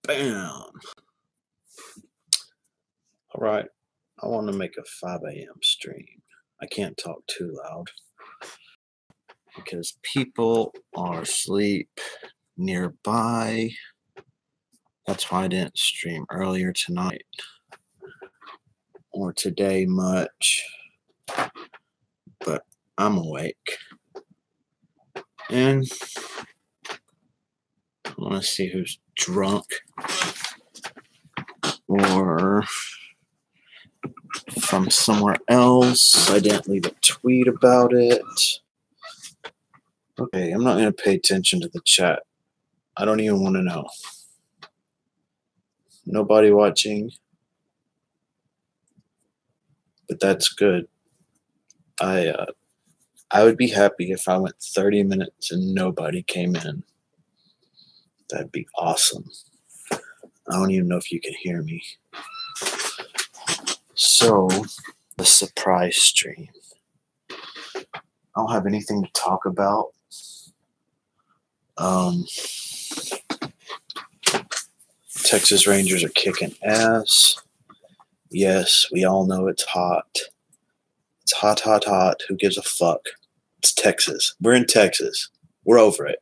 Bam. All right. I want to make a 5 a.m. stream. I can't talk too loud because people are asleep nearby. That's why I didn't stream earlier tonight or today much. But I'm awake. And I want to see who's drunk or from somewhere else. I didn't leave a tweet about it. Okay, I'm not going to pay attention to the chat. I don't even want to know. Nobody watching. But that's good. I would be happy if I went 30 minutes and nobody came in. That'd be awesome. I don't even know if you can hear me. So, the surprise stream. I don't have anything to talk about. Texas Rangers are kicking ass. Yes, we all know it's hot. It's hot, hot, hot. Who gives a fuck? It's Texas. We're in Texas. We're over it.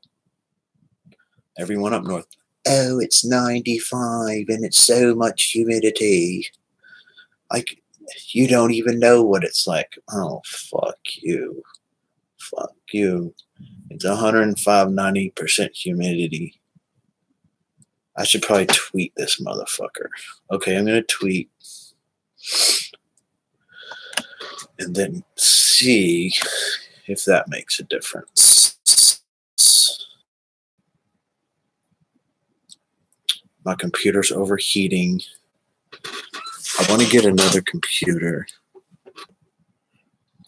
Everyone up north. Oh, it's 95 and it's so much humidity. Like, you don't even know what it's like. Oh, fuck you. Fuck you. It's 105, 90% humidity. I should probably tweet this motherfucker. Okay, I'm going to tweet. And then see if that makes a difference. My computer's overheating. I want to get another computer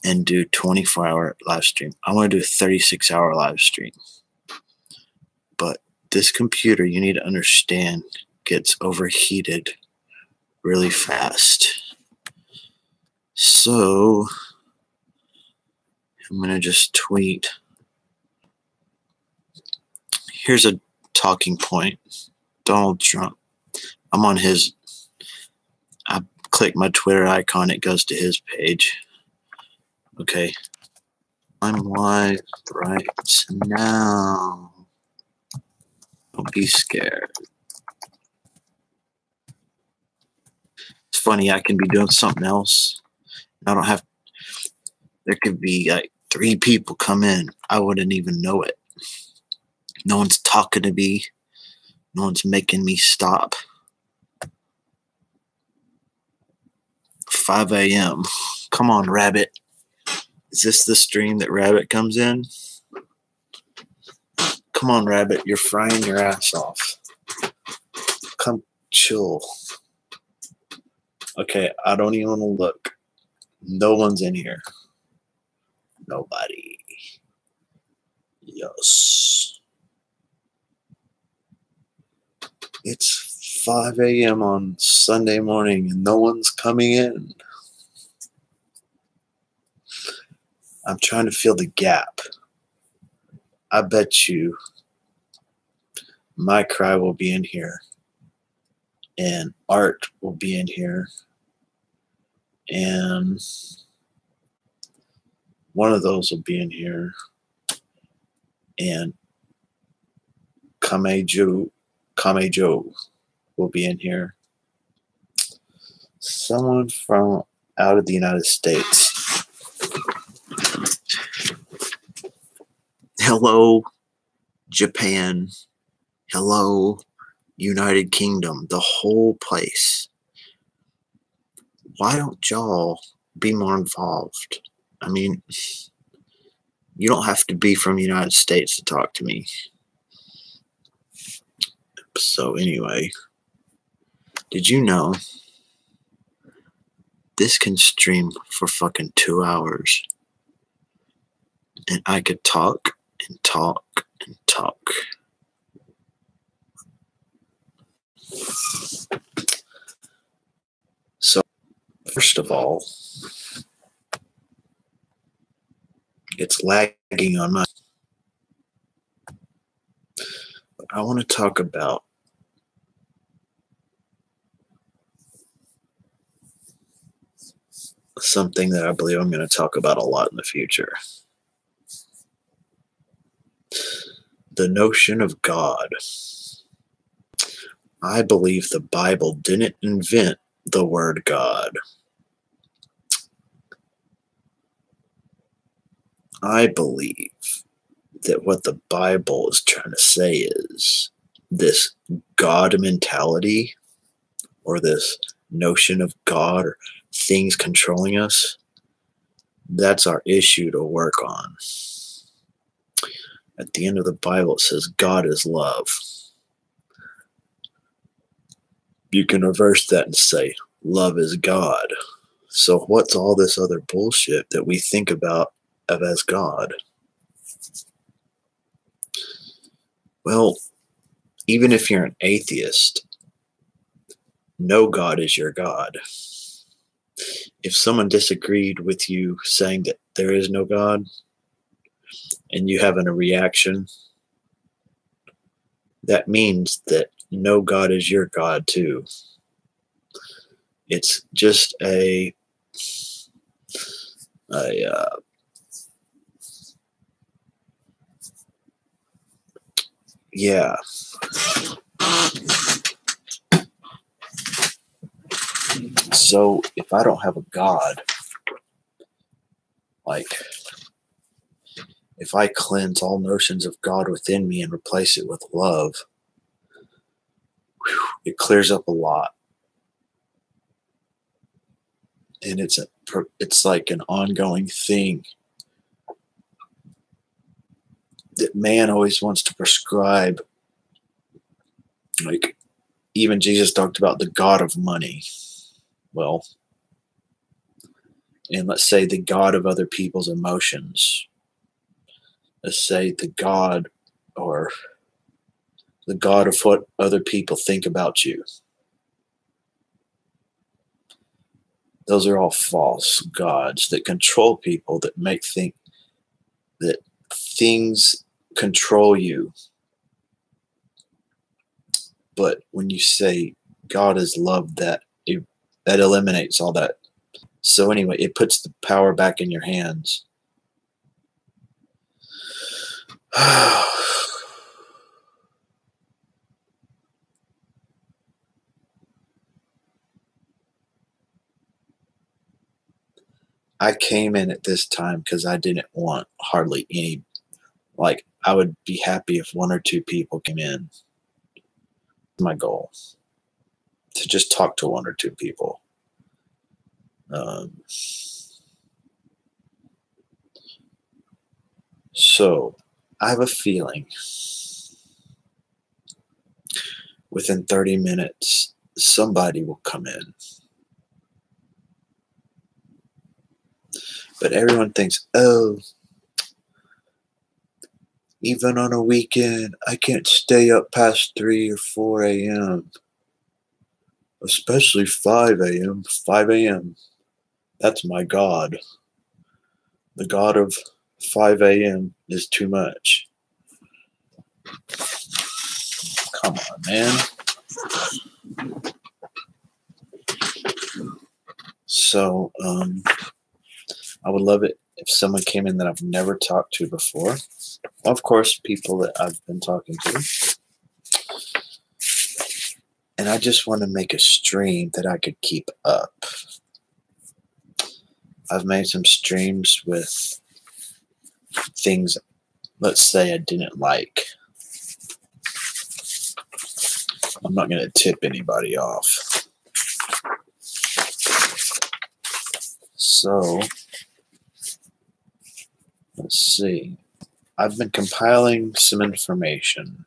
and do 24-hour live stream. I want to do a 36-hour live stream. But this computer, you need to understand, gets overheated really fast. So I'm going to just tweet. Here's a talking point. Donald Trump. I'm on his. I click my Twitter icon. It goes to his page. Okay. I'm live right now. Don't be scared. It's funny. I can be doing something else. I don't have. There could be like 3 people come in. I wouldn't even know it. No one's talking to me. No one's making me stop. 5 a.m. Come on, Rabbit. Is this the stream that Rabbit comes in? Come on, Rabbit. You're frying your ass off. Come chill. Okay, I don't even want to look. No one's in here. Nobody. Yes. It's 5 a.m. on Sunday morning and no one's coming in. I'm trying to fill the gap. I bet you My Cry will be in here. And Art will be in here. And one of those will be in here. And Kame Joe will be in here. Someone from out of the United States. Hello, Japan. Hello, United Kingdom. The whole place. Why don't y'all be more involved? I mean, you don't have to be from the United States to talk to me. So anyway, did you know this can stream for fucking 2 hours? And I could talk and talk and talk. So, first of all, it's lagging on my. I want to talk about something that I believe I'm going to talk about a lot in the future. The notion of God. I believe the Bible didn't invent the word God. I believe that what the Bible is trying to say is this God mentality, or this notion of God or things controlling us. That's our issue to work on. At the end of the Bible, it says God is love. You can reverse that and say love is God. So what's all this other bullshit that we think about as God? Well, even if you're an atheist, no God is your God. If someone disagreed with you saying that there is no God, and you having a reaction, that means that no God is your God too. It's just yeah. So if I don't have a God, like if I cleanse all notions of God within me and replace it with love, it clears up a lot. And it's like an ongoing thing that man always wants to prescribe. Like even Jesus talked about the God of money. Well, and let's say the God of other people's emotions. Let's say the God or the God of what other people think about you. Those are all false gods that control people, that think that things control you. But when you say God is love, that eliminates all that. So anyway, it puts the power back in your hands. I came in at this time because I didn't want hardly any, like I would be happy if one or two people came in. My goal, to just talk to one or two people. So I have a feeling within 30 minutes, somebody will come in. But everyone thinks, oh, even on a weekend, I can't stay up past 3 or 4 a.m. Especially 5 a.m. 5 a.m. That's my God. The God of 5 a.m. is too much. Come on, man. So, I would love it if someone came in that I've never talked to before. Of course, people that I've been talking to. And I just want to make a stream that I could keep up. I've made some streams with things, let's say, I didn't like. I'm not going to tip anybody off. So, let's see. I've been compiling some information.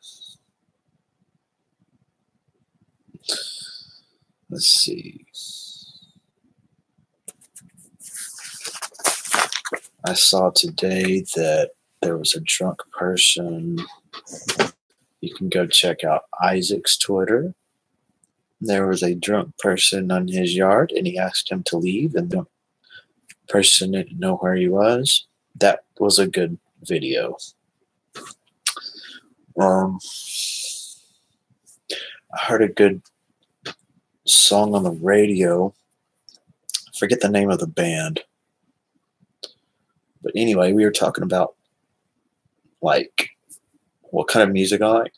Let's see. I saw today that there was a drunk person. You can go check out Isaac's Twitter. There was a drunk person on his yard, and he asked him to leave, and the person didn't know where he was. That was a good video. I heard a good song on the radio forget the name of the band. But anyway, we were talking about like what kind of music I like.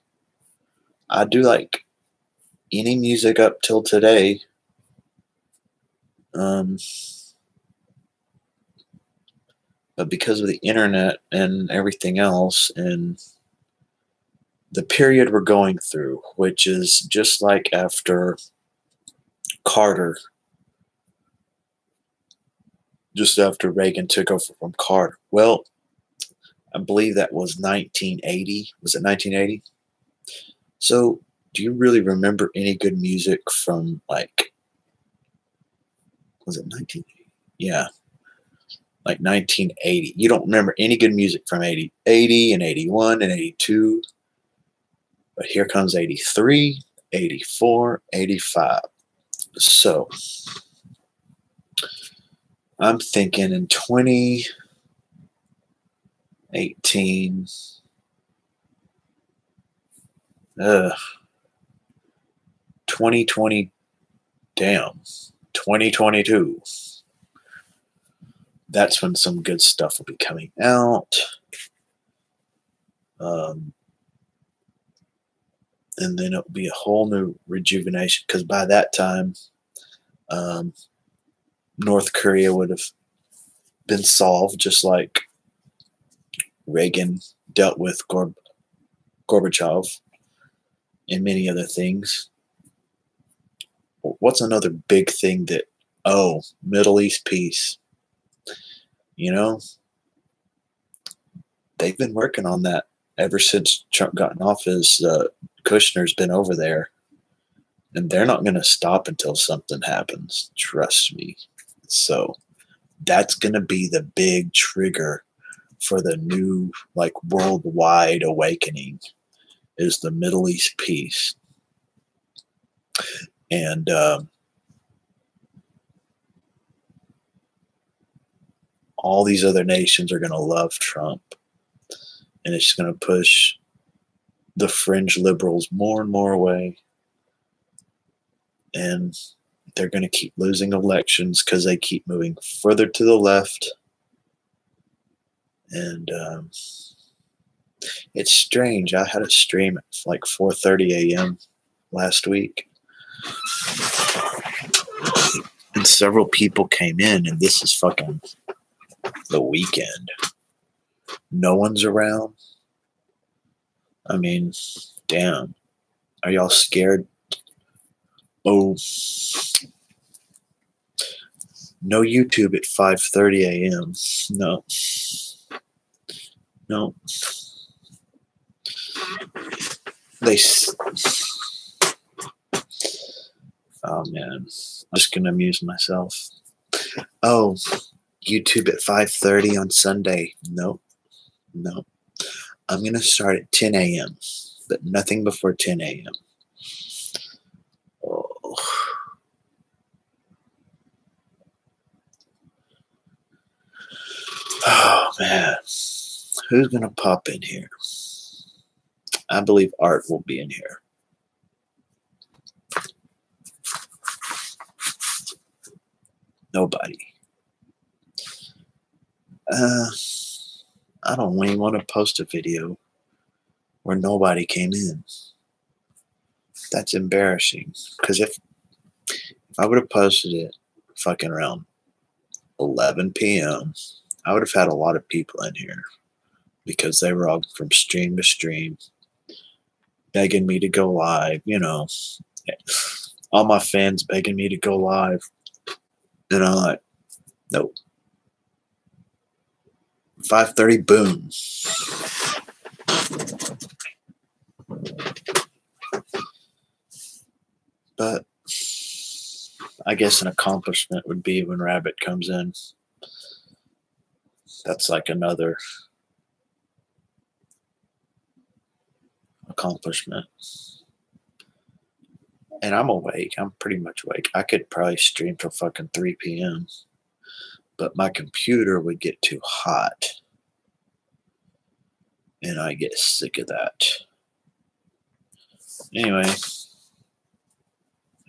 I do like any music up till today. But because of the internet and everything else and the period we're going through, which is just like after Carter, just after Reagan took over from Carter. Well, I believe that was 1980. Was it 1980? So, do you really remember any good music from like, was it 1980? Yeah, like 1980. You don't remember any good music from 80 and 81 and 82. But here comes 83, 84, 85. So, I'm thinking in 2018, 2020, damn, 2022. That's when some good stuff will be coming out. And then it'll be a whole new rejuvenation, because by that time, North Korea would have been solved, just like Reagan dealt with Gorbachev and many other things. What's another big thing that, Middle East peace. You know, they've been working on that ever since Trump got in office. Kushner's been over there, and they're not going to stop until something happens. Trust me. So that's going to be the big trigger for the new, like, worldwide awakening, is the Middle East peace. And all these other nations are going to love Trump, and it's going to push the fringe liberals more and more away, and they're going to keep losing elections because they keep moving further to the left. And it's strange. I had a stream at like 4:30 a.m. last week, and several people came in, and this is fucking the weekend. No one's around. I mean, damn. Are y'all scared? Oh, no YouTube at 5:30 a.m. No. No. Oh, man. I'm just going to amuse myself. Oh, YouTube at 5:30 on Sunday. Nope. No. I'm going to start at 10 a.m., but nothing before 10 a.m. Oh. Oh, man. Who's going to pop in here? I believe Art will be in here. Nobody. I don't even want to post a video where nobody came in. That's embarrassing. Because if I would have posted it fucking around 11 p.m., I would have had a lot of people in here, because they were all from stream to stream begging me to go live, you know. All my fans begging me to go live. And I'm like, nope. 5:30, boom. But I guess an accomplishment would be when Rabbit comes in. That's like another accomplishment. And I'm awake. I'm pretty much awake. I could probably stream till fucking 3 p.m. But my computer would get too hot. And I get sick of that. Anyway,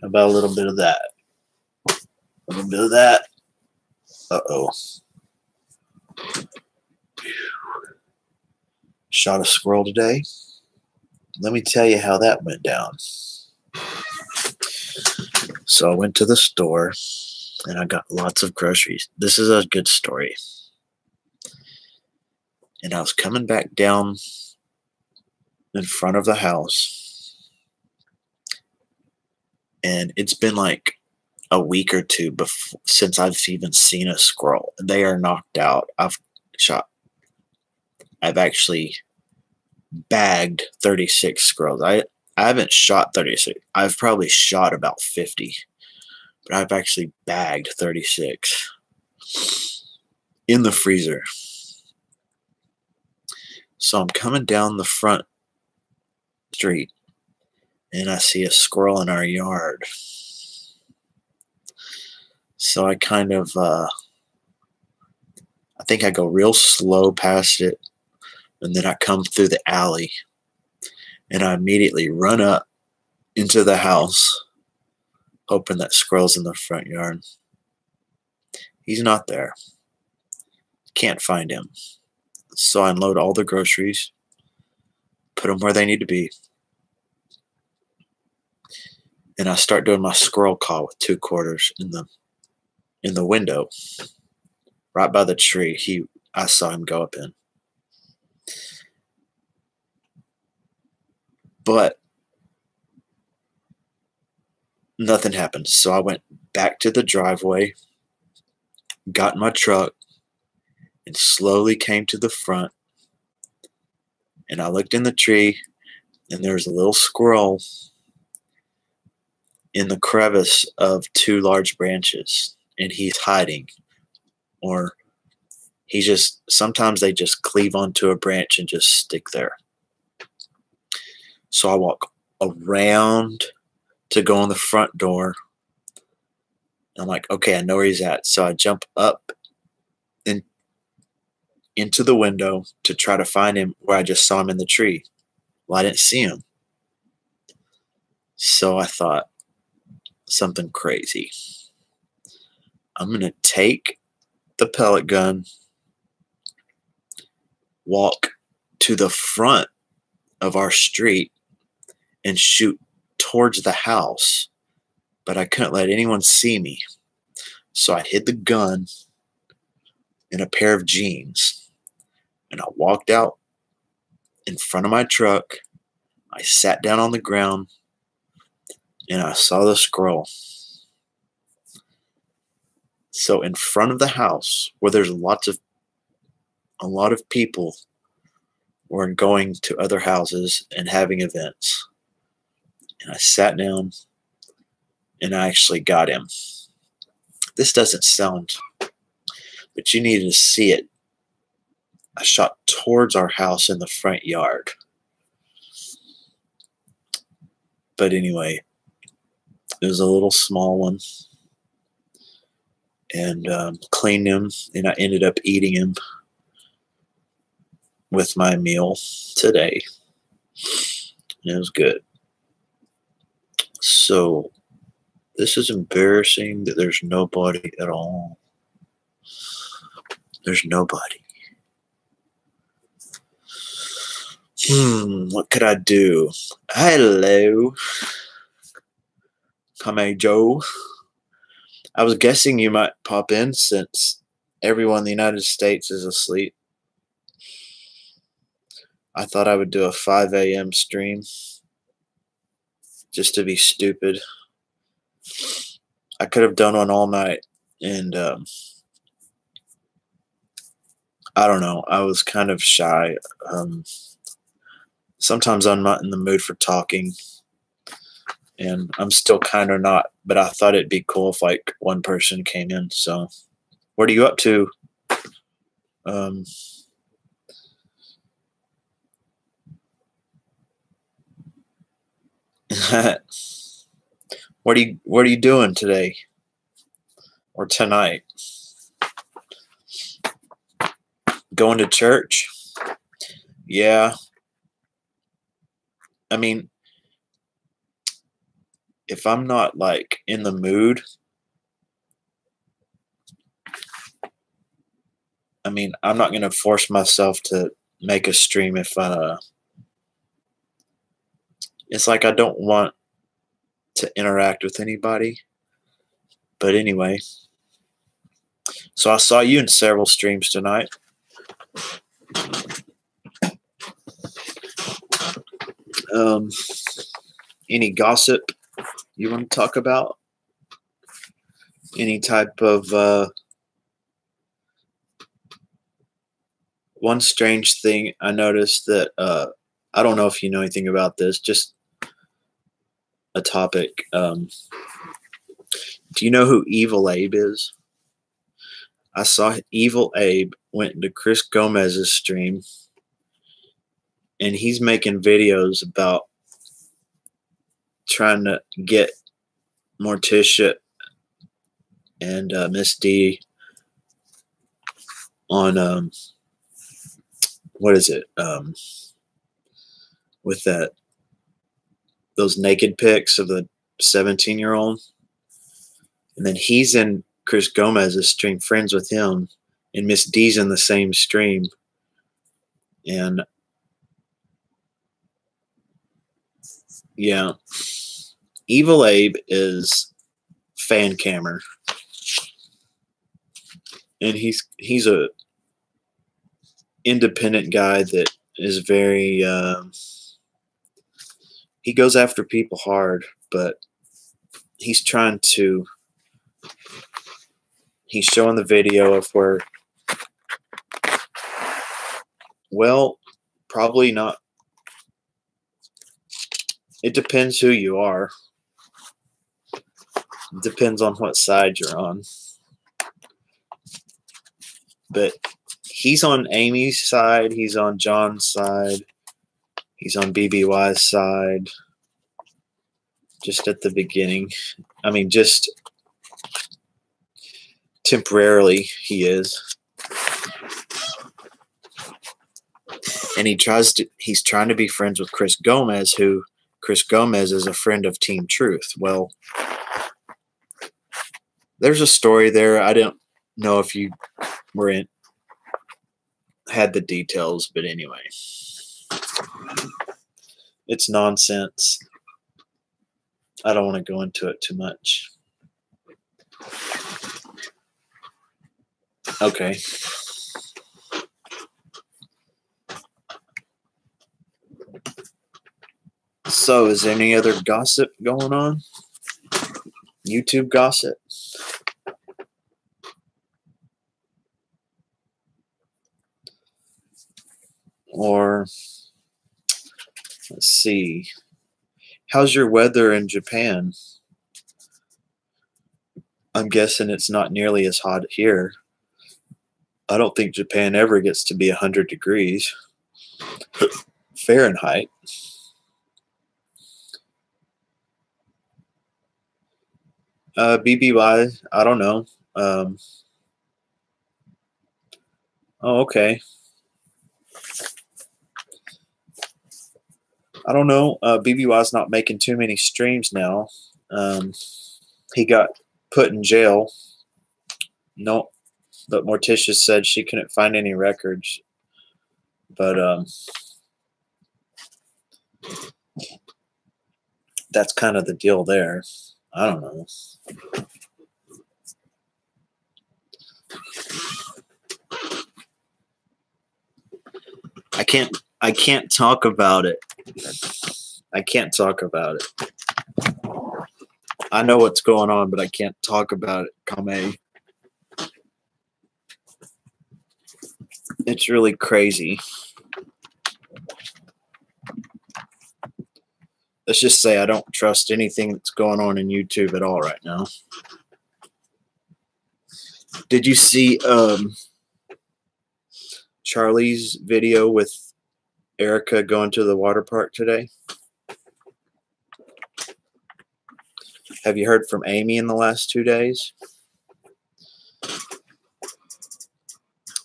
how about a little bit of that? A little bit of that. Uh-oh. Shot a squirrel today. Let me tell you how that went down. So I went to the store and I got lots of groceries. This is a good story. And I was coming back down in front of the house. And it's been like a week or two since I've even seen a squirrel. They are knocked out. I've actually bagged 36 squirrels. I haven't shot 36. I've probably shot about 50. But I've actually bagged 36 in the freezer. So I'm coming down the front street and I see a squirrel in our yard. So I kind of, I think I go real slow past it, and then I come through the alley and I immediately run up into the house, hoping that squirrel's in the front yard. He's not there. Can't find him. So I unload all the groceries, put them where they need to be, and I start doing my squirrel call with 2 quarters in the window, right by the tree. I saw him go up in. But nothing happened. So I went back to the driveway, got in my truck, and slowly came to the front. And I looked in the tree, and there was a little squirrel in the crevice of 2 large branches. And he's hiding. Or sometimes they just cleave onto a branch and just stick there. So I walk around to go in the front door. I'm like, okay, I know where he's at. So I jump up into the window to try to find him where I just saw him in the tree. Well, I didn't see him. So I thought, something crazy. I'm going to take the pellet gun, walk to the front of our street, and shoot towards the house. But I couldn't let anyone see me. So I hid the gun in a pair of jeans. And I walked out in front of my truck. I sat down on the ground. And I saw the squirrel. So in front of the house, where there's a lot of people were going to other houses and having events. And I sat down and I actually got him. This doesn't sound, but you needed to see it. I shot towards our house in the front yard. But anyway, it was a little small one. And cleaned him, and I ended up eating him with my meal today. And it was good. So this is embarrassing that there's nobody at all. There's nobody. What could I do? Hello. Come Joe. I was guessing you might pop in since everyone in the United States is asleep. I thought I would do a 5 a.m. stream just to be stupid. I could have done one all night, and I don't know. I was kind of shy. Sometimes I'm not in the mood for talking, and I'm still kind of not, but I thought it'd be cool if like one person came in. So what are you up to? What are you doing today or tonight? Going to church? Yeah. I mean, if I'm not like in the mood, I mean, I'm not going to force myself to make a stream if it's like I don't want to interact with anybody. But anyway, so I saw you in several streams tonight. Any gossip you want to talk about? Any type of one strange thing I noticed that I don't know if you know anything about this, just a topic. Do you know who Evil Abe is? I saw Evil Abe went into Chris Gomez's stream, and he's making videos about trying to get Morticia and Miss D on what is it? With those naked pics of the 17-year-old, and then he's in Chris Gomez's stream, friends with him, and Miss D's in the same stream, and yeah, Evil Abe is fan cammer, and he's a independent guy that is very he goes after people hard, but he's showing the video of where, well, probably not. It depends who you are. It depends on what side you're on. But he's on Amy's side. He's on John's side. He's on BBY's side. Just at the beginning. I mean, just temporarily he is. And he's trying to be friends with Chris Gomez, who Chris Gomez is a friend of Team Truth. Well, there's a story there. I don't know if you had the details, but anyway. It's nonsense. I don't want to go into it too much. Okay. So, is there any other gossip going on? YouTube gossip? Or, let's see. How's your weather in Japan? I'm guessing it's not nearly as hot here. I don't think Japan ever gets to be 100 degrees Fahrenheit. BBY, I don't know. Oh, okay. I don't know. BBY's not making too many streams now. He got put in jail. No, but Morticia said she couldn't find any records. But that's kind of the deal there. I don't know. I can't talk about it. I can't talk about it. I know what's going on, but I can't talk about it, Kame. It's really crazy. Let's just say I don't trust anything that's going on in YouTube at all right now. Did you see Charlie's video with Erica going to the water park today? Have you heard from Amy in the last 2 days?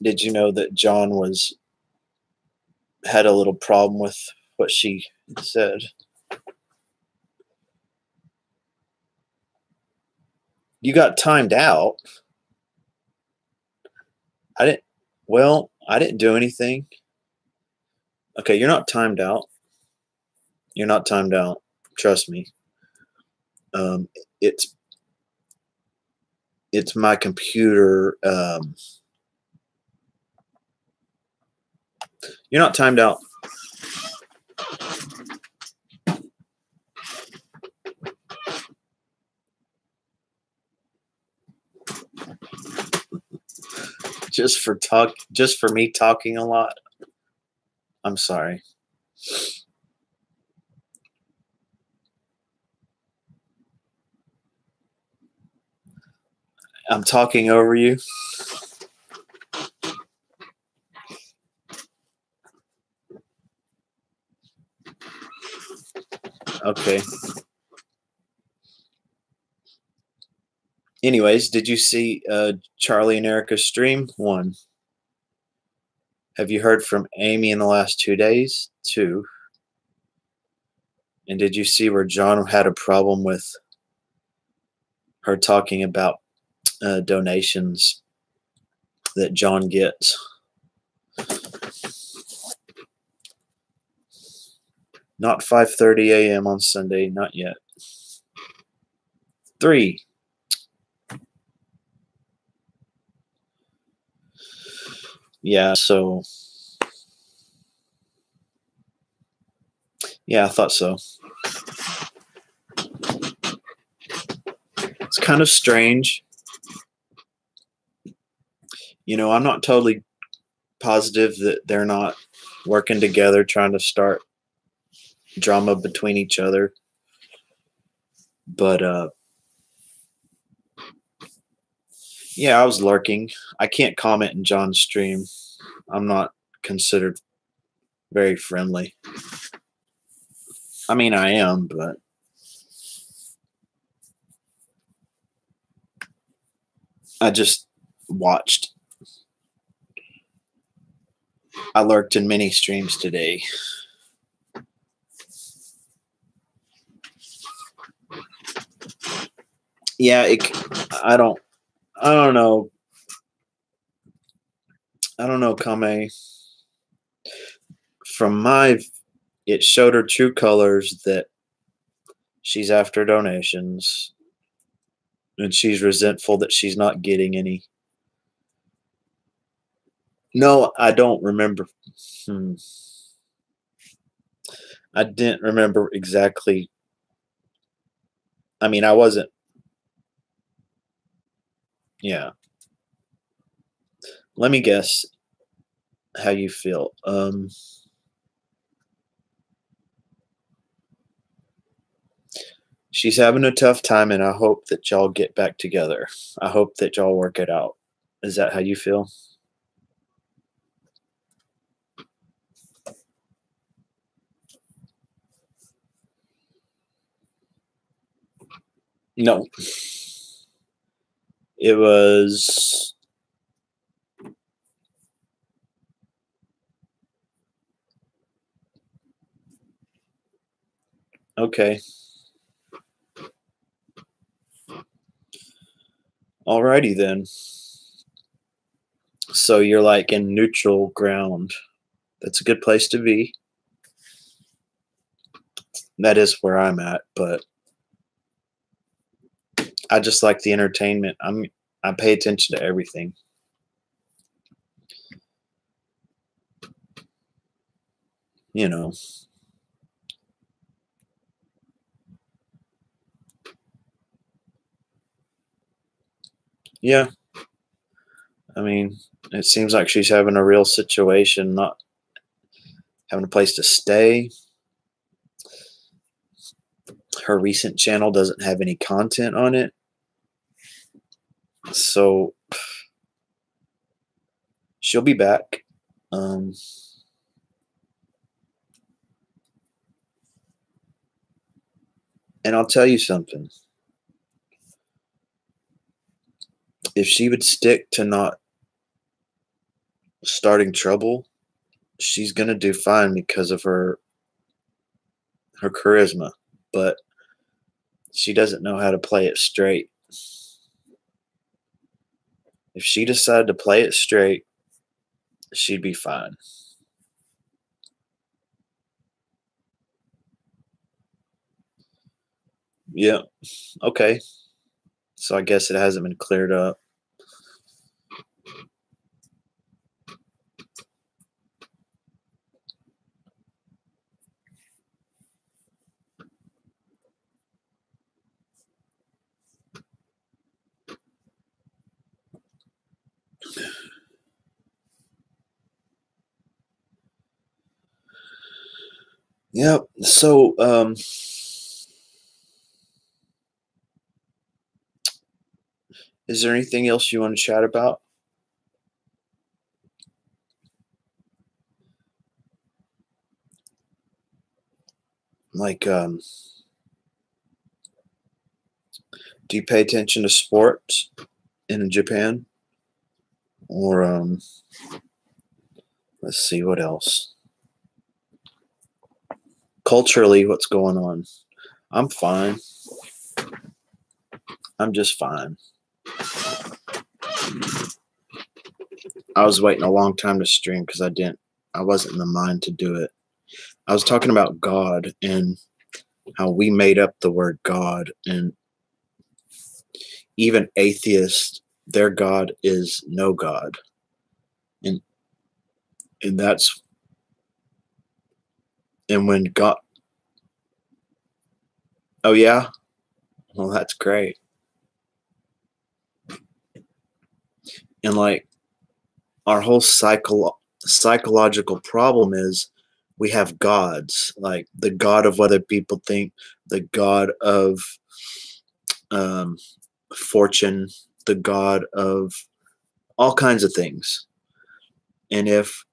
Did you know that John had a little problem with what she said? You got timed out. I didn't. Well, I didn't do anything. Okay, you're not timed out. You're not timed out. Trust me. Um, it's it's my computer. You're not timed out. Just for me talking a lot. I'm sorry. I'm talking over you. Okay. Anyways, did you see Charlie and Erica's stream? 1. Have you heard from Amy in the last 2 days? 2. And did you see where John had a problem with her talking about donations that John gets? Not 5:30 a.m. on Sunday, not yet. 3. Yeah, so yeah, I thought so. It's kind of strange. You know, I'm not totally positive that they're not working together trying to start drama between each other. But yeah, I was lurking. I can't comment in John's stream. I'm not considered very friendly. I mean, I am, but I just watched. I lurked in many streams today. Yeah, I don't know. I don't know, Kame. It showed her true colors that she's after donations and she's resentful that she's not getting any. No, I don't remember. I didn't remember exactly. I mean, I wasn't. Yeah. Let me guess how you feel. She's having a tough time, and I hope that y'all get back together. I hope that y'all work it out. Is that how you feel? No. It was okay. Alrighty then. So you're like in neutral ground. That's a good place to be. That is where I'm at, but I just like the entertainment. I pay attention to everything. You know. Yeah. I mean, it seems like she's having a real situation, not having a place to stay. Her recent channel doesn't have any content on it. So she'll be back. And I'll tell you something. If she would stick to not starting trouble, she's going to do fine because of her charisma. But she doesn't know how to play it straight. If she decided to play it straight, she'd be fine. Yeah. Okay. So I guess it hasn't been cleared up. Yep. So, is there anything else you want to chat about? Like, do you pay attention to sports in Japan? Or, let's see, what else? Culturally, what's going on? I'm fine. I'm just fine. I was waiting a long time to stream because I wasn't in the mind to do it. I was talking about God and how we made up the word God, and even atheists, their God is no God. And and that's and when God, oh yeah, well that's great. And like our whole psychological problem is we have gods, like the god of what other people think, the god of um, fortune, the god of all kinds of things. And if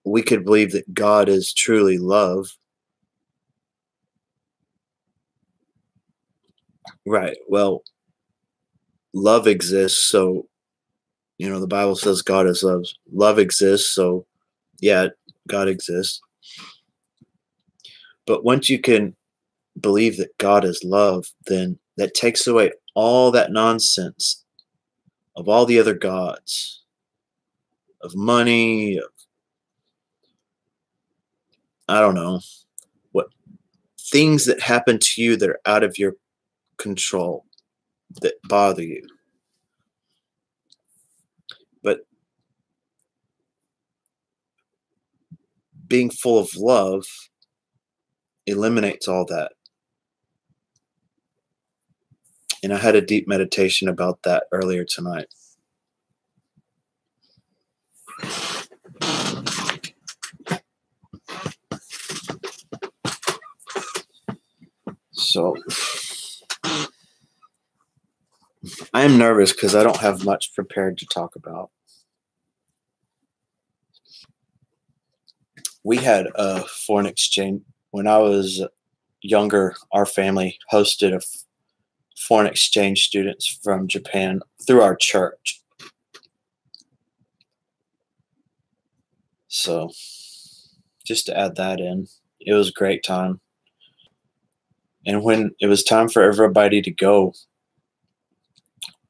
we could believe that God is truly love, right? Well, love exists, so the Bible says God is love. Love exists, so yeah, God exists. But once you can believe that God is love, then that takes away all that nonsense of all the other gods, of money, of, I don't know, what things that happen to you that are out of your control that bother you. But being full of love eliminates all that. And I had a deep meditation about that earlier tonight. So I am nervous because I don't have much prepared to talk about. We had a foreign exchange when I was younger. Our family hosted foreign exchange students from Japan through our church. So just to add that in, it was a great time. And when it was time for everybody to go,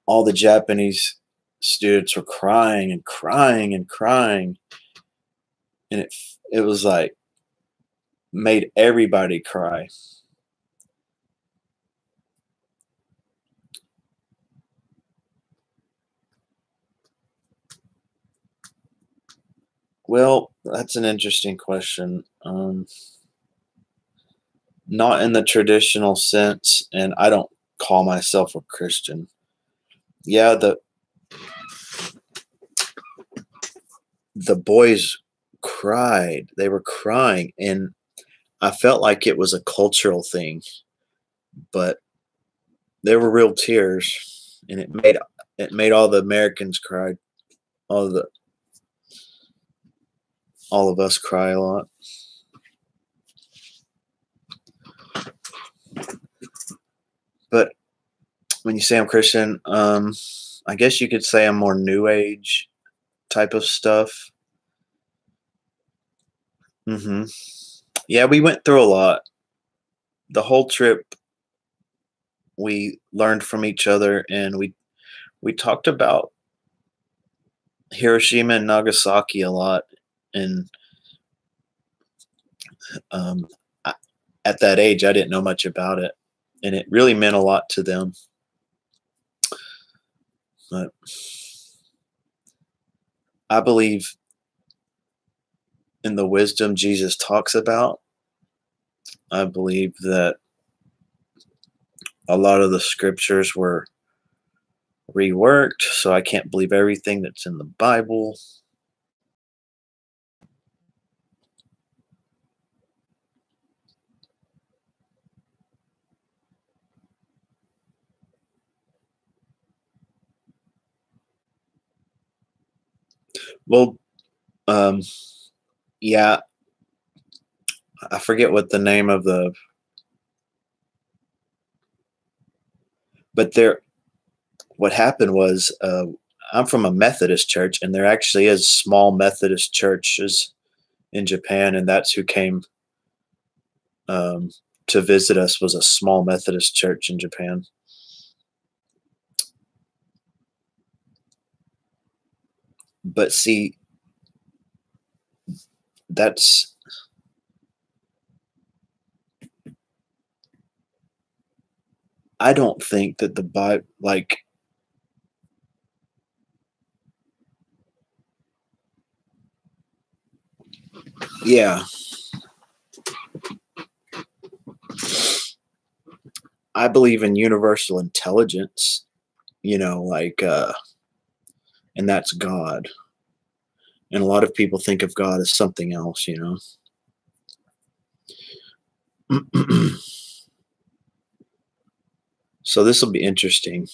all the Japanese students were crying and crying and crying. And it was like made everybody cry. Well, that's an interesting question. Not in the traditional sense, and I don't call myself a Christian. Yeah, the boys cried. They were crying, and I felt like it was a cultural thing, but they were real tears, and it made all the Americans cry. All the all of us cry a lot. But when you say I'm Christian, I guess you could say I'm more New Age type of stuff. hmm Yeah, we went through a lot. The whole trip, we learned from each other, and we talked about Hiroshima and Nagasaki a lot, and um, I, at that age, I didn't know much about it, and it really meant a lot to them. But I believe in the wisdom Jesus talks about. I believe that a lot of the scriptures were reworked, so I can't believe everything that's in the Bible. Well, um, yeah, I forget what the name of the, but there, what happened was, I'm from a Methodist church, and there actually is small Methodist churches in Japan, and that's who came um, to visit us, was a small Methodist church in Japan. But see, that's I don't think that the Bible, like, yeah, I believe in universal intelligence, like, and that's God. And a lot of people think of God as something else. So this will be interesting.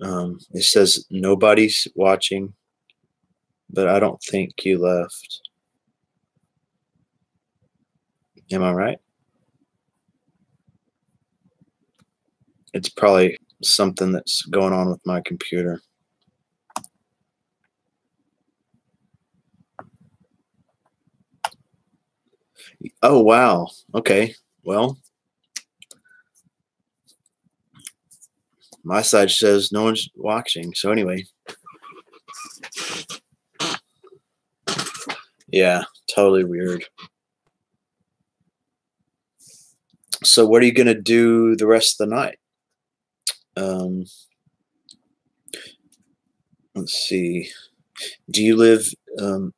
It says nobody's watching, but I don't think you left. Am I right? It's probably something that's going on with my computer. Oh, wow. Okay. Well, my side says no one's watching. So anyway, yeah, totally weird. So what are you going to do the rest of the night? Um, let's see. Do you live um,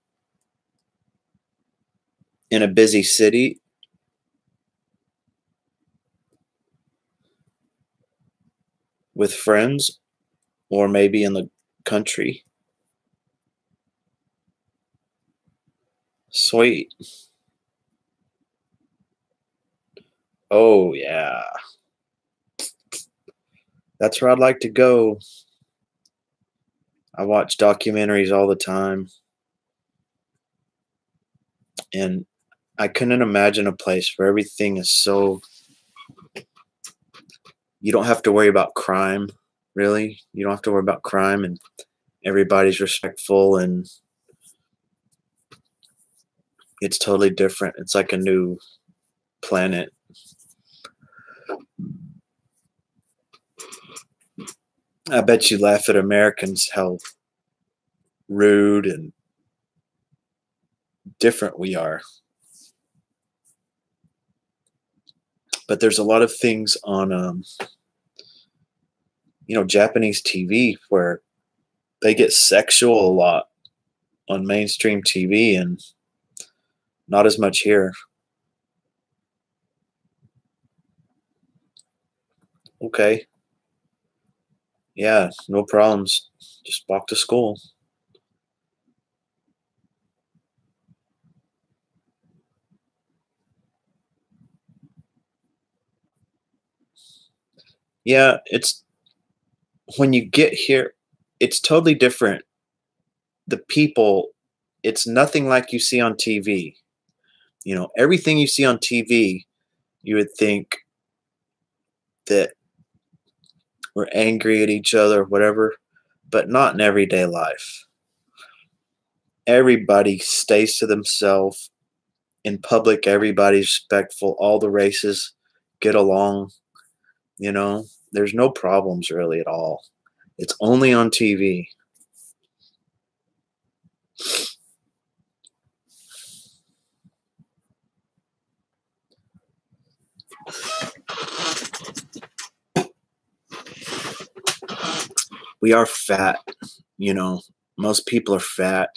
in a busy city? With friends, or maybe in the country? Sweet. Oh, yeah. That's where I'd like to go. I watch documentaries all the time, and I couldn't imagine a place where everything is so, you don't have to worry about crime, really. You don't have to worry about crime, and everybody's respectful, and it's totally different. It's like a new planet. I bet you laugh at Americans how rude and different we are. But there's a lot of things on Japanese TV where they get sexual a lot on mainstream TV, and not as much here. Okay. Yeah, no problems. Just walk to school. Yeah, it's when you get here, it's totally different. The people, it's nothing like you see on TV. Everything you see on TV, you would think that we're angry at each other, whatever, but not in everyday life. Everybody stays to themselves. In public, everybody's respectful. All the races get along. There's no problems really at all. It's only on TV. We are fat, you know. Most people are fat,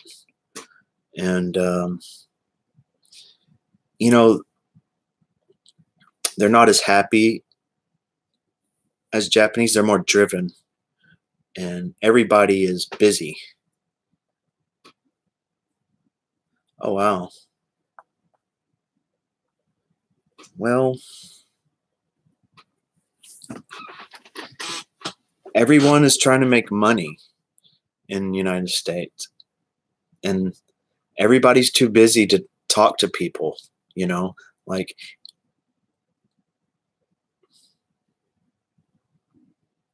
and you know, they're not as happy as Japanese. They're more driven, and everybody is busy. Oh wow. Well, everyone is trying to make money in the United States, and everybody's too busy to talk to people, you know? Like,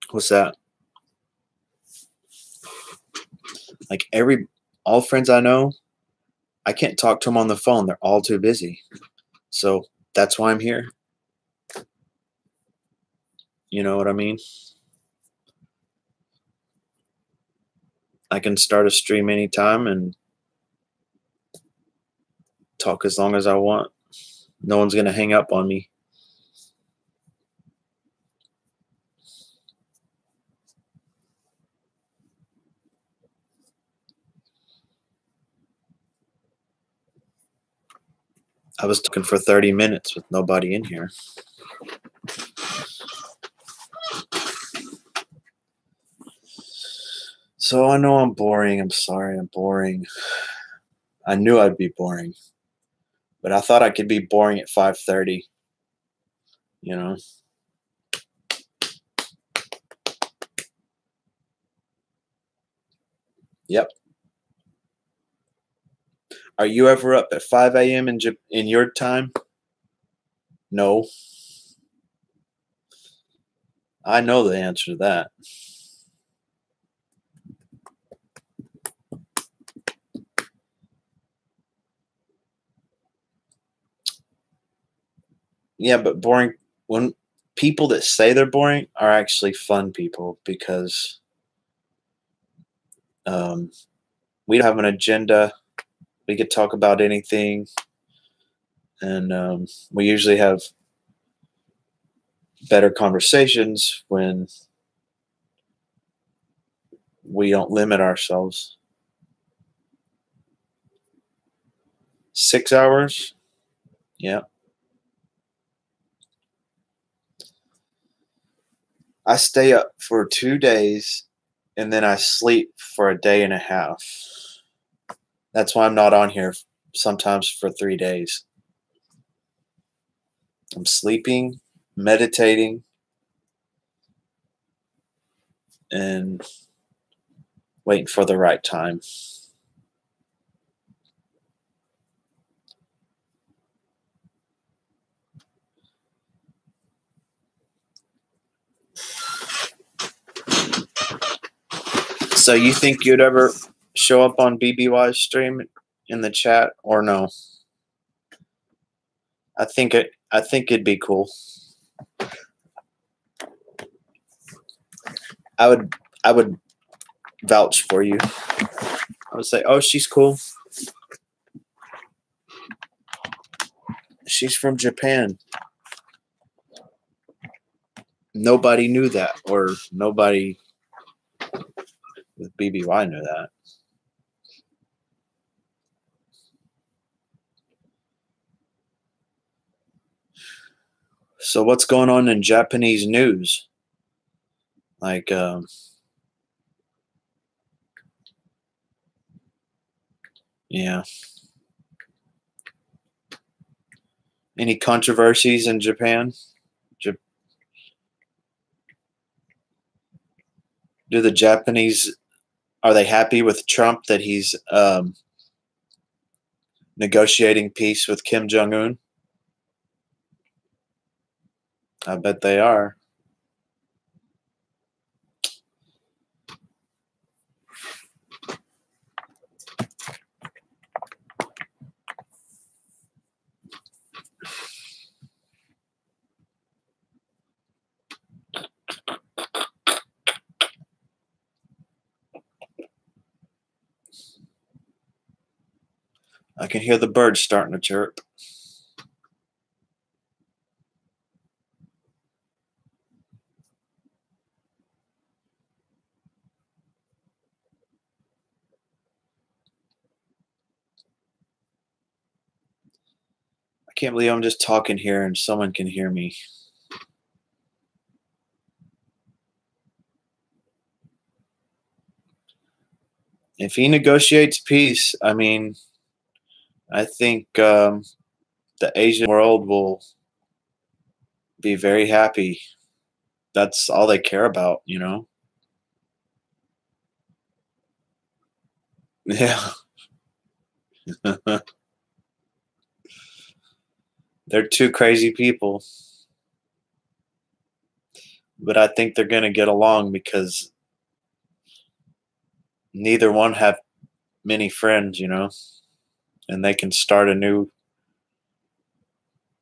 what's that? Like all friends I know, I can't talk to them on the phone. They're all too busy. So that's why I'm here. You know what I mean? I can start a stream anytime and talk as long as I want. No one's going to hang up on me. I was talking for 30 minutes with nobody in here. So I know I'm boring. I'm sorry I'm boring. I knew I'd be boring. But I thought I could be boring at 5:30. You know? Yep. Are you ever up at 5 a.m. in your time? No. I know the answer to that. Yeah, but boring when people that say they're boring are actually fun people because um, we don't have an agenda. We could talk about anything, and we usually have better conversations when we don't limit ourselves. 6 hours? Yeah. I stay up for 2 days and then I sleep for a day and a half. That's why I'm not on here sometimes for 3 days. I'm sleeping, meditating, and waiting for the right time. So you think you'd ever show up on BBY's stream in the chat or no? I think it'd be cool. I would vouch for you. I would say, "Oh, she's cool. She's from Japan." Nobody knew that, or nobody with BBY knew that. So what's going on in Japanese news? Like, yeah. Any controversies in Japan? Do the Japanese, are they happy with Trump that he's negotiating peace with Kim Jong-un? I bet they are. I can hear the birds starting to chirp. I can't believe I'm just talking here and someone can hear me. If he negotiates peace, I mean, I think the Asian world will be very happy. That's all they care about, you know? Yeah. They're two crazy people. But I think they're going to get along because neither one have many friends, you know? And they can start a new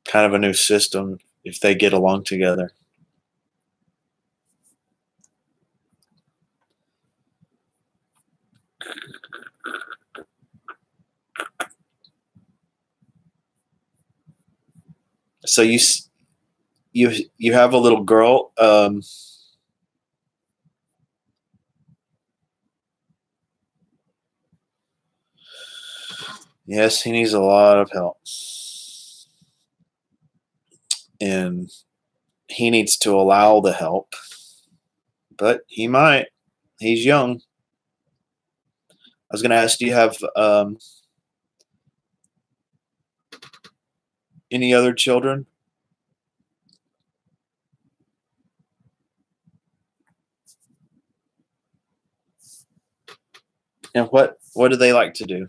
kind of a new system if they get along together. So you have a little girl. Yes, he needs a lot of help, and he needs to allow the help. But he might. He's young. I was going to ask, do you have any other children? And what do they like to do?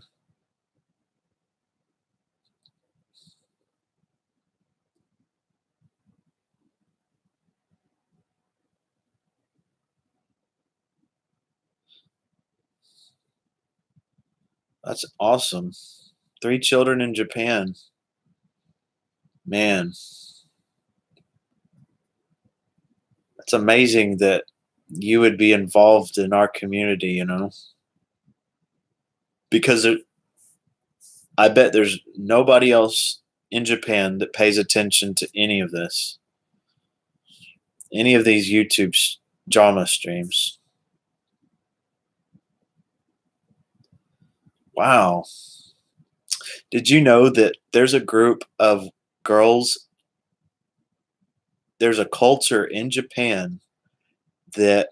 That's awesome. 3 children in Japan. Man, it's amazing that you would be involved in our community, you know? Because I bet there's nobody else in Japan that pays attention to any of this, any of these YouTube drama streams. Wow. Did you know that there's a group of girls, there's a culture in Japan that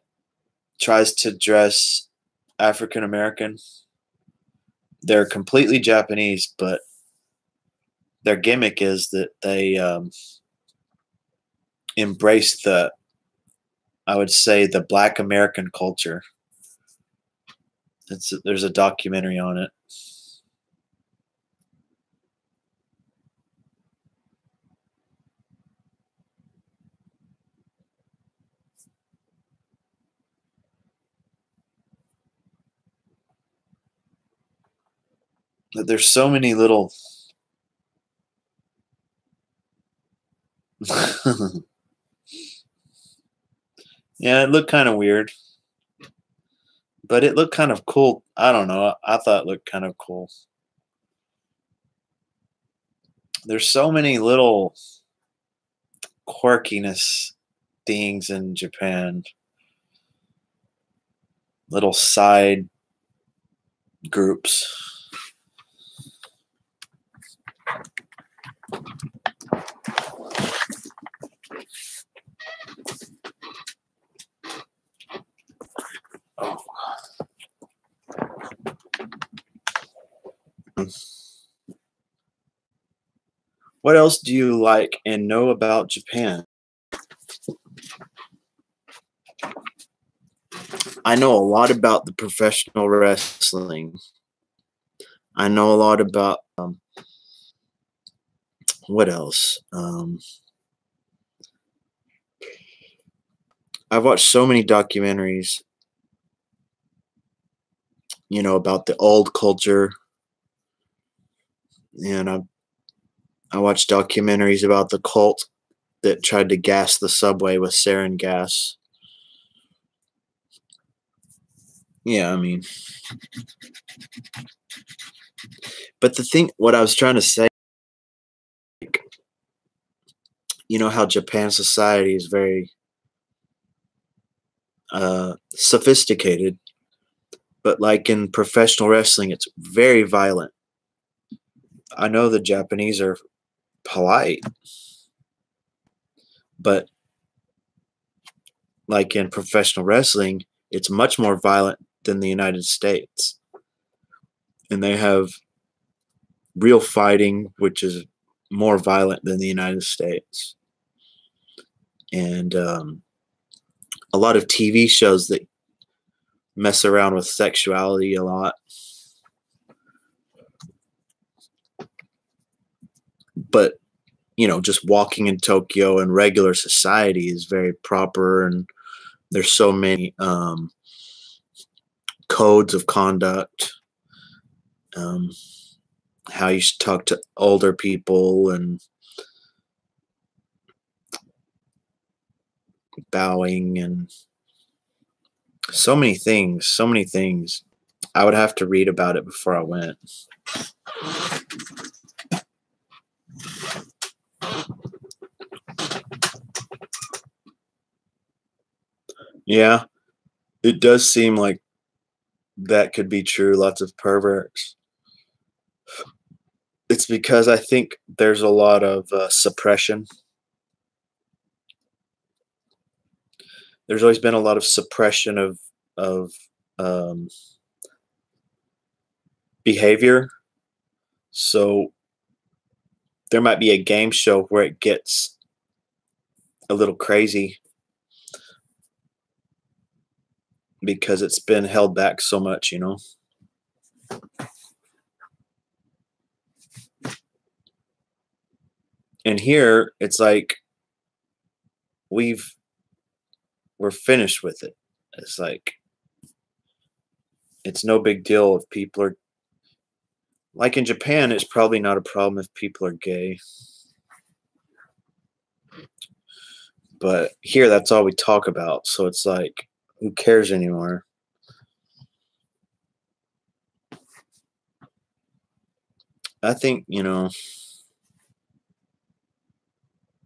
tries to dress African American? They're completely Japanese, but their gimmick is that they embrace I would say, the Black American culture. There's a documentary on it. There's so many little yeah, it looked kind of weird, but it looked kind of cool. I don't know. I thought it looked kind of cool. There's so many little quirkiness things in Japan, little side groups. Oh. What else do you like and know about Japan? I know a lot about the professional wrestling. I know a lot about what else? I've watched so many documentaries, you know, about the old culture, and I watched documentaries about the cult that tried to gas the subway with sarin gas. Yeah, I mean, But the thing, what I was trying to say, you know how Japan society is very sophisticated, but like in professional wrestling, it's very violent. I know the Japanese are polite, but like in professional wrestling, it's much more violent than the United States. And they have real fighting, which is more violent than the United States. And a lot of TV shows that mess around with sexuality a lot. But, you know, just walking in Tokyo and regular society is very proper, and there's so many codes of conduct, how you should talk to older people and bowing and so many things, so many things. I would have to read about it before I went. Yeah, it does seem like that could be true. Lots of perverts. It's because I think there's a lot of suppression. There's always been a lot of suppression of behavior. So there might be a game show where it gets a little crazy because it's been held back so much, you know. And here it's like we're finished with it. It's like it's no big deal if people are like in Japan. It's probably not a problem if people are gay, but here that's all we talk about. So it's like, who cares anymore? I think, you know,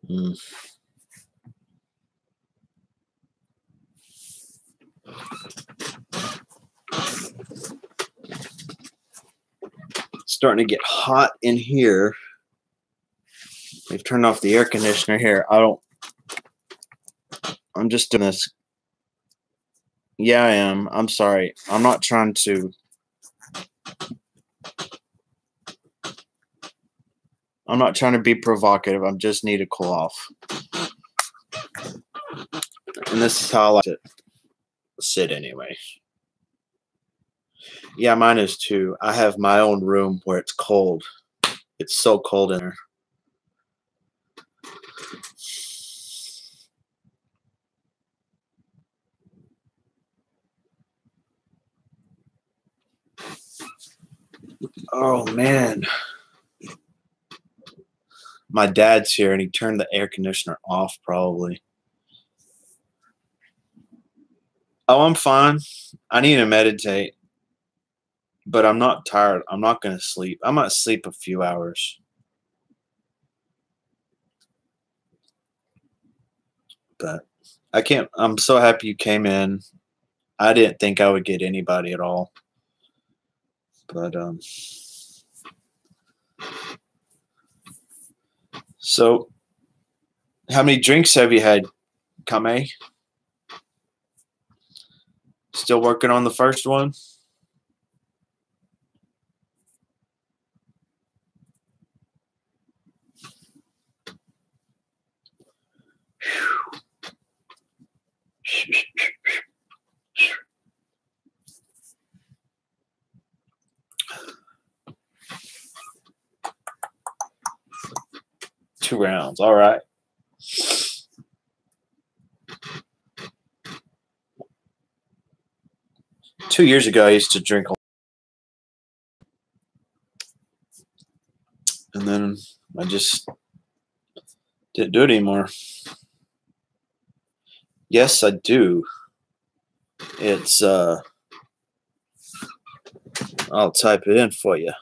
it's starting to get hot in here. We've turned off the air conditioner here. I'm just doing this. Yeah, I am. I'm sorry. I'm not trying to. I'm not trying to be provocative. I just need to cool off. And this is how I like to sit anyway. Yeah, mine is too. I have my own room where it's cold. It's so cold in there. Oh, man. My dad's here, and he turned the air conditioner off probably. Oh, I'm fine. I need to meditate, but I'm not tired. I'm not going to sleep. I might sleep a few hours. But I can't. I'm so happy you came in. I didn't think I would get anybody at all. But, so how many drinks have you had, Kame? Still working on the first one? Two rounds. All right. Two years ago, I used to drink, and then I just didn't do it anymore. Yes, I do. It's I'll type it in for you.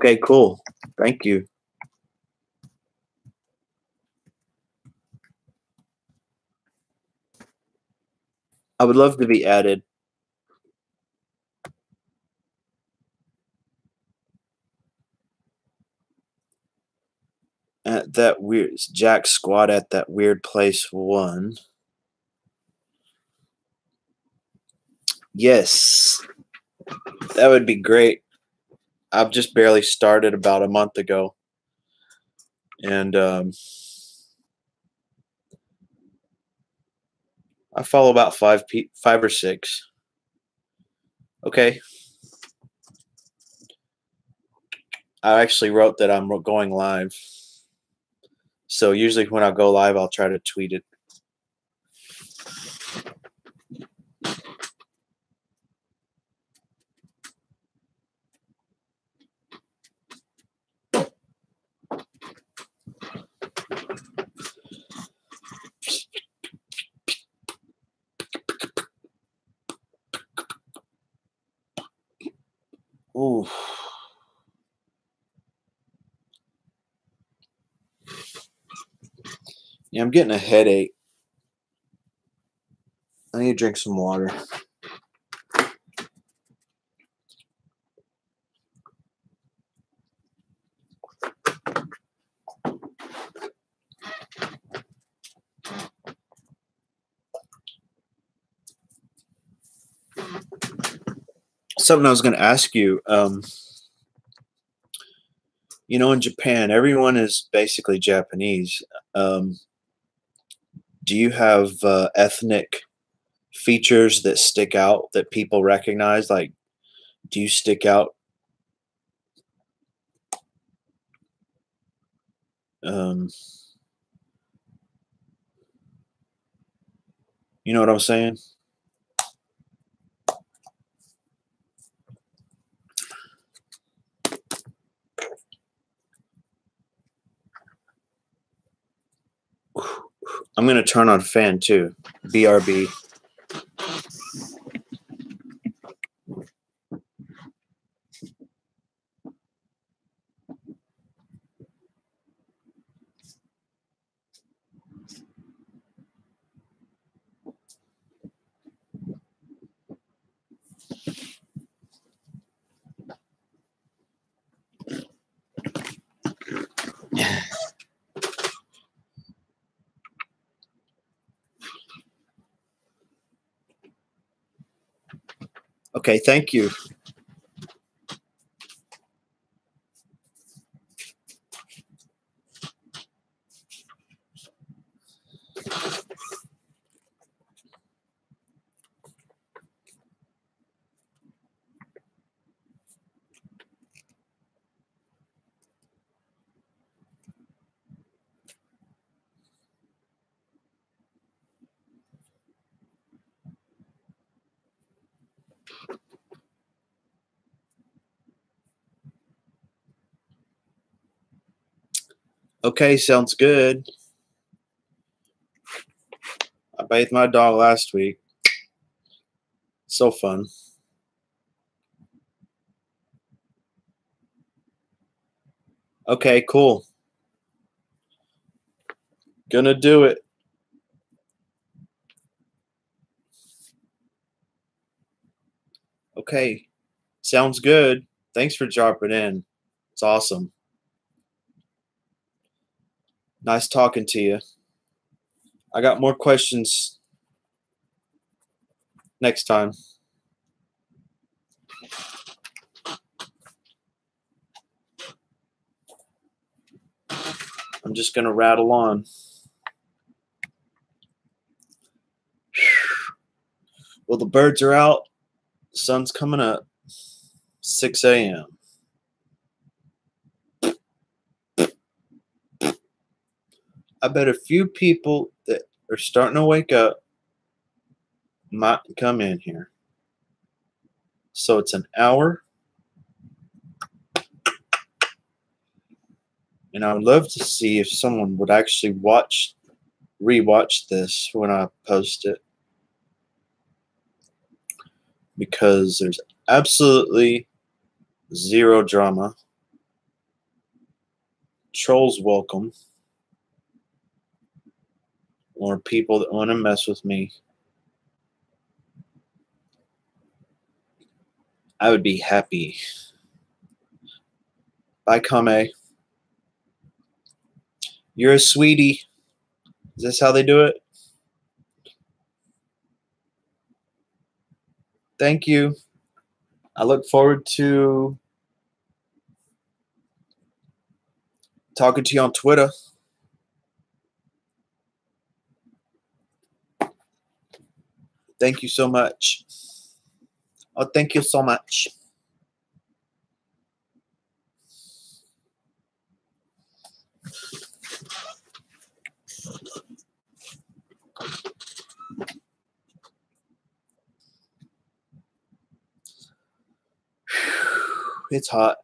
Okay, cool. Thank you. I would love to be added. At that weird Jack Squad at that weird place 1. Yes, that would be great. I've just barely started about a month ago, and I follow about 5 or 6. Okay, I actually wrote that I'm going live, so usually when I go live, I'll try to tweet it. Ooh. Yeah, I'm getting a headache. I need to drink some water. Something I was going to ask you. You know, in Japan, everyone is basically Japanese. Um, do you have ethnic features that stick out that people recognize? Like, do you stick out? Um, you know what I'm saying? I'm going to turn on fan too. BRB. Okay, thank you. Okay, sounds good. I bathed my dog last week. So fun. Okay, cool. Gonna do it. Okay, sounds good. Thanks for dropping in. It's awesome. Nice talking to you. I got more questions next time. I'm just gonna rattle on. Well, the birds are out. The sun's coming up. 6 a.m. I bet a few people that are starting to wake up might come in here. So it's an hour. And I would love to see if someone would actually rewatch this when I post it. Because there's absolutely zero drama. trolls welcome, or people that want to mess with me, I would be happy. Bye, Kame. You're a sweetie. Is this how they do it? Thank you. I look forward to talking to you on Twitter. Thank you so much. Oh, thank you so much. It's hot.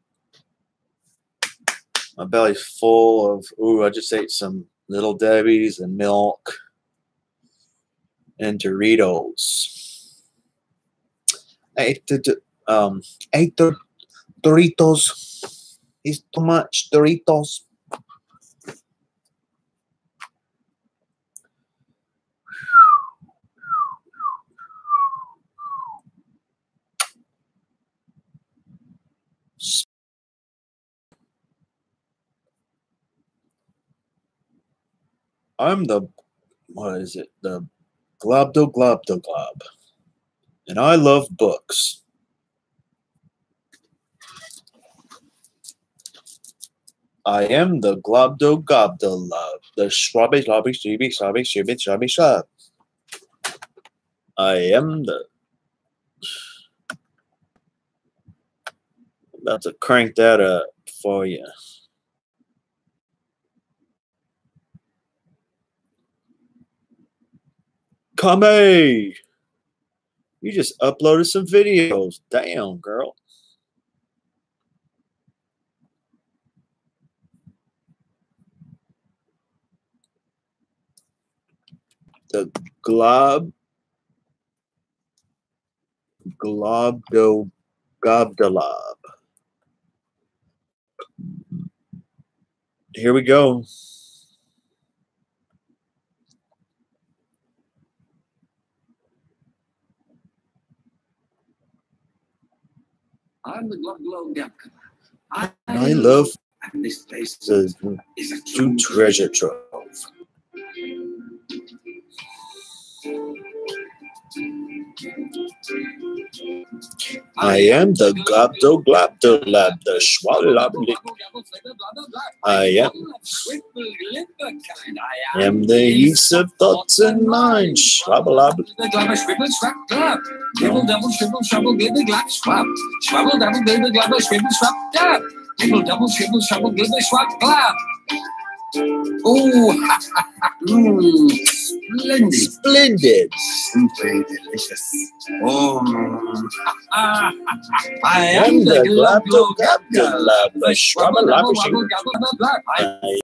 My belly's full of, ooh, I just ate some Little Debbie's and milk and Doritos. I ate the Doritos. It's too much Doritos. I'm the, what is it? The Globdo Globdo Glob. And I love books. I am the Globdo Gobdo Love. The Schwabby Lobby Shibby Shabby Shibby Shabby Shab. I am the, I'm about to crank that up for you. Kame! You just uploaded some videos. Damn, girl. The Globdo Gobdalob. Here we go. I'm the Globdo Gabka. I love and this place the is a true treasure trove. I am the Globdo Globdo Lab, the Schwalabli. I am the yeast of thoughts and minds. Schwabalab. Double double triple trouble give the glad swap. Swabble double baby glabber triple swap dab. Double triple trouble give the swap glab. Oh, splendid. Splendid. Simply delicious. Oh, I I am the Globdo Globdo Lab, the Schwabalab.